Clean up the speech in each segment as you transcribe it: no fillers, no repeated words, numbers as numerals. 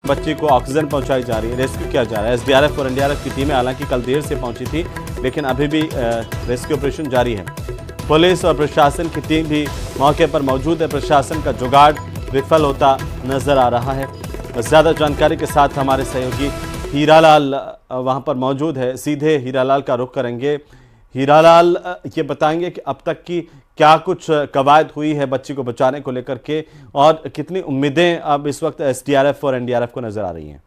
बच्ची को ऑक्सीजन पहुंचाई जा रही है, रेस्क्यू किया जा रहा है। एसडीआरएफ और एनडीआरएफ की टीमें हालांकि कल देर से पहुंची थी, लेकिन अभी भी रेस्क्यू ऑपरेशन जारी है। पुलिस और प्रशासन की टीम भी मौके पर मौजूद है। प्रशासन का जुगाड़ विफल होता नजर आ रहा है। ज़्यादा जानकारी के साथ हमारे सहयोगी हीरालाल वहां पर मौजूद है। सीधे हीरालाल का रुख करेंगे। हीरालाल, ये बताएंगे कि अब तक की क्या कुछ कवायद हुई है बच्ची को बचाने को लेकर के, और कितनी उम्मीदें अब इस वक्त एसडीआरएफ और एनडीआरएफ को नजर आ रही हैं?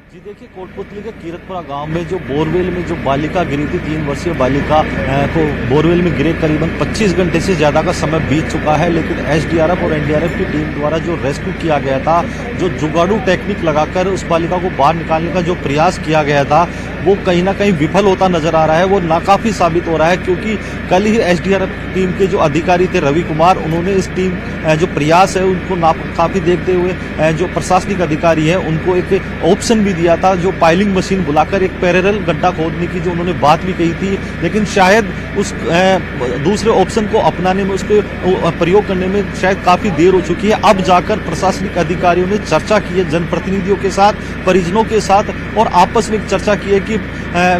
जी देखिए, कोटपुतली के कीरतपुरा गांव में जो बोरवेल में जो बालिका गिरी थी, 3 वर्षीय बालिका को बोरवेल में गिरे करीबन 25 घंटे से ज़्यादा का समय बीत चुका है, लेकिन एसडीआरएफ और एनडीआरएफ की टीम द्वारा जो रेस्क्यू किया गया था, जो जुगाड़ू टेक्निक लगाकर उस बालिका को बाहर निकालने का जो प्रयास किया गया था, वो कहीं ना कहीं विफल होता नजर आ रहा है। वो नाकाफी साबित हो रहा है, क्योंकि कल ही एसडीआरएफ टीम के जो अधिकारी थे रवि कुमार, उन्होंने इस टीम जो प्रयास है उनको नाकाफी देखते हुए जो प्रशासनिक अधिकारी है उनको एक ऑप्शन भी दिया था, जो पाइलिंग मशीन बुलाकर एक पैरेलल गड्ढा खोदने की जो उन्होंने बात भी कही थी, लेकिन शायद उस दूसरे ऑप्शन को अपनाने में, उसके प्रयोग करने में शायद काफी देर हो चुकी है। अब जाकर प्रशासनिक अधिकारियों ने चर्चा की है जनप्रतिनिधियों के साथ, परिजनों के साथ, और आपस में चर्चा की है कि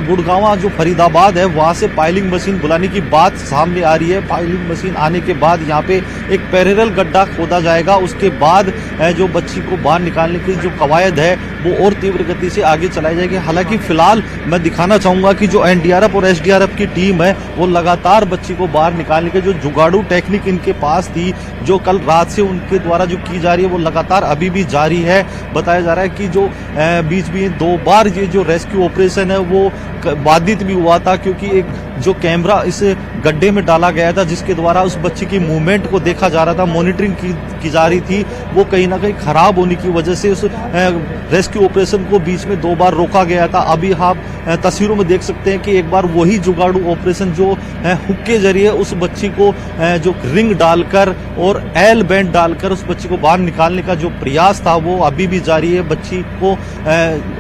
गुड़गांव जो फरीदाबाद है वहां से पाइलिंग मशीन बुलाने की बात सामने आ रही है। पाइलिंग मशीन आने के बाद यहाँ पे एक पैरेलल गड्ढा खोदा जाएगा, उसके बाद जो बच्ची को बाहर निकालने की जो कवायद है वो और तीव्र गति से आगे चलाई जाएगी। हालांकि फिलहाल मैं दिखाना चाहूंगा कि जो एनडीआरएफ और एसडीआरएफ की टीम है वो लगातार बच्ची को बाहर निकालने के जो जुगाड़ू टेक्निक इनके पास थी, जो कल रात से उनके द्वारा जो की जा रही है, वो लगातार अभी भी जारी है। बताया जा रहा है कि जो बीच में 2 बार ये जो रेस्क्यू ऑपरेशन है वो बाधित भी हुआ था, क्योंकि एक जो कैमरा इस गड्ढे में डाला गया था जिसके द्वारा उस बच्ची की मूवमेंट को देखा जा रहा था, मॉनिटरिंग की जा रही थी, वो कहीं ना कहीं खराब होने की वजह से उस रेस्क्यू ऑपरेशन को बीच में 2 बार रोका गया था। अभी आप तस्वीरों में देख सकते हैं कि एक बार वही जुगाड़ू ऑपरेशन जो हुक के जरिए उस बच्ची को जो रिंग डालकर और एल बैंड डालकर उस बच्ची को बाहर निकालने का जो प्रयास था वो अभी भी जारी है। बच्ची को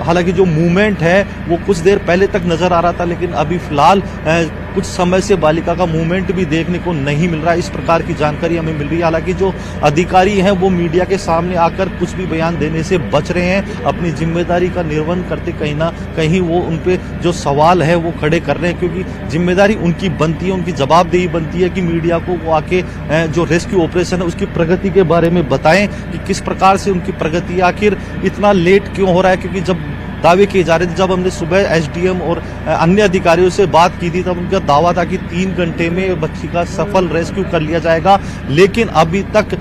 हालांकि जो मूवमेंट है वो कुछ देर पहले तक नजर आ रहा था, लेकिन अभी फिलहाल कुछ समय से बालिका का मूवमेंट भी देखने को नहीं मिल रहा है। इस प्रकार की जानकारी हमें मिल रही है। हालांकि जो अधिकारी हैं वो मीडिया के सामने आकर कुछ भी बयान देने से बच रहे हैं, अपनी जिम्मेदारी का निर्वहन करते कहीं ना कहीं वो उन पे जो सवाल है वो खड़े कर रहे हैं, क्योंकि जिम्मेदारी उनकी बनती है, उनकी जवाबदेही बनती है कि मीडिया को वो आके जो रेस्क्यू ऑपरेशन है उसकी प्रगति के बारे में बताएं कि किस प्रकार से उनकी प्रगति, आखिर इतना लेट क्यों हो रहा है। क्योंकि जब दावे किए जा रहे थे, जब हमने सुबह एसडीएम और अन्य अधिकारियों से बात की थी, तब उनका दावा था कि 3 घंटे में बच्ची का सफल रेस्क्यू कर लिया जाएगा, लेकिन अभी तक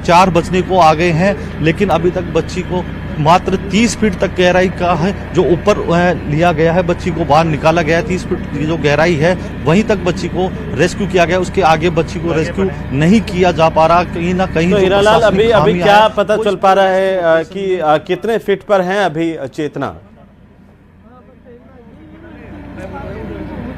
4 बजने को आ गए हैं, लेकिन अभी तक बच्ची को मात्र 30 फीट तक गहराई का है जो ऊपर लिया गया है, बच्ची को बाहर निकाला गया है। 30 फीट की जो गहराई है वहीं तक बच्ची को रेस्क्यू किया गया, उसके आगे बच्ची को रेस्क्यू नहीं किया जा पा रहा। कहीं ना कहीं तो हीरालाल, अभी क्या पता चल पा रहा है कि कितने फीट पर हैं अभी चेतना?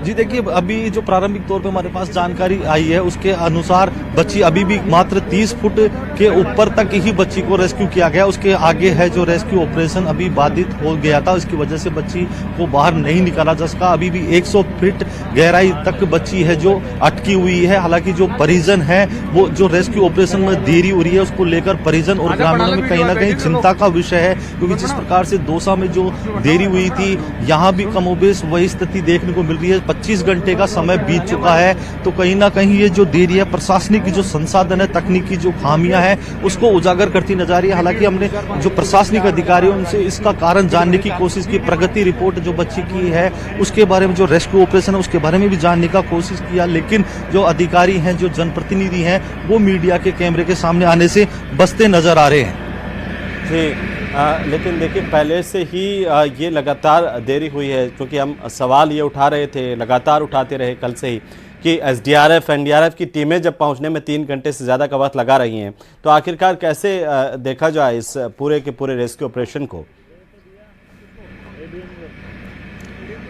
जी देखिए, अभी जो प्रारंभिक तौर पे हमारे पास जानकारी आई है उसके अनुसार बच्ची अभी भी मात्र 30 फुट के ऊपर तक ही बच्ची को रेस्क्यू किया गया। उसके आगे है जो रेस्क्यू ऑपरेशन अभी बाधित हो गया था, इसकी वजह से बच्ची को बाहर नहीं निकाला जा सका। अभी भी 100 फीट गहराई तक बच्ची है जो अटकी हुई है। हालांकि जो परिजन है वो जो रेस्क्यू ऑपरेशन में देरी हो रही है उसको लेकर परिजन और ग्रामीणों में कहीं ना कहीं चिंता का विषय है, क्योंकि जिस प्रकार से दौसा में जो देरी हुई थी, यहाँ भी कमोबेश वही स्थिति देखने को मिल रही है। 25 घंटे का समय बीत चुका है, तो कहीं ना कहीं ये जो देरी है प्रशासनिक की जो संसाधन है, तकनीकी जो खामियां हैं उसको उजागर करती नजर आ रही है। हालांकि हमने जो प्रशासनिक अधिकारियों उनसे इसका कारण जानने की कोशिश की, प्रगति रिपोर्ट जो बच्ची की है उसके बारे में, जो रेस्क्यू ऑपरेशन है उसके बारे में भी जानने का कोशिश किया, लेकिन जो अधिकारी हैं, जो जनप्रतिनिधि हैं, वो मीडिया के कैमरे के सामने आने से बचते नजर आ रहे हैं। जी, लेकिन देखिए पहले से ही ये लगातार देरी हुई है, क्योंकि हम सवाल ये उठा रहे थे, लगातार उठाते रहे कल से ही, कि एसडीआरएफ एनडीआरएफ की टीमें जब पहुंचने में 3 घंटे से ज़्यादा का वक्त लगा रही हैं, तो आखिरकार कैसे देखा जाए इस पूरे के पूरे रेस्क्यू ऑपरेशन को?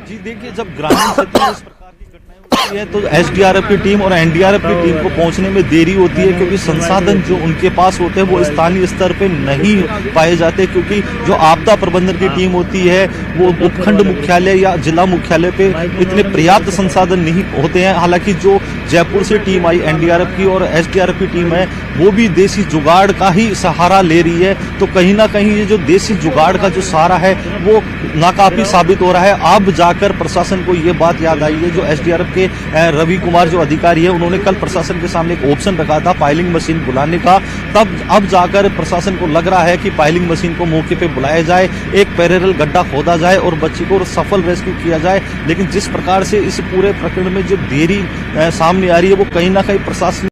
जी देखिए, जब ग्रामीण क्षेत्र में इस प्रकार की घटनाएं होती है तो एसडीआरएफ की टीम और एनडीआरएफ की टीम को पहुंचने में देरी होती है, क्योंकि संसाधन जो उनके पास होते हैं वो स्थानीय स्तर पे नहीं पाए जाते, क्योंकि जो आपदा प्रबंधन की टीम होती है वो उपखंड मुख्यालय या जिला मुख्यालय पे इतने पर्याप्त संसाधन नहीं होते हैं। हालांकि जो जयपुर से टीम आई एनडीआरएफ की और एसडीआरएफ की टीम है वो भी देसी जुगाड़ का ही सहारा ले रही है। तो कहीं ना कहीं ये जो देसी जुगाड़ का जो सहारा है वो नाकाफी साबित हो रहा है। अब जाकर प्रशासन को ये बात याद आई है, जो एसडीआरएफ के रवि कुमार जो अधिकारी है उन्होंने कल प्रशासन के सामने एक ऑप्शन रखा था पाइलिंग मशीन बुलाने का, तब अब जाकर प्रशासन को लग रहा है कि पाइलिंग मशीन को मौके पे बुलाया जाए, एक पैरेलल गड्ढा खोदा जाए और बच्ची को सफल रेस्क्यू किया जाए। लेकिन जिस प्रकार से इस पूरे प्रकरण में जो देरी सामने आ रही है वो कहीं ना कहीं प्रशासन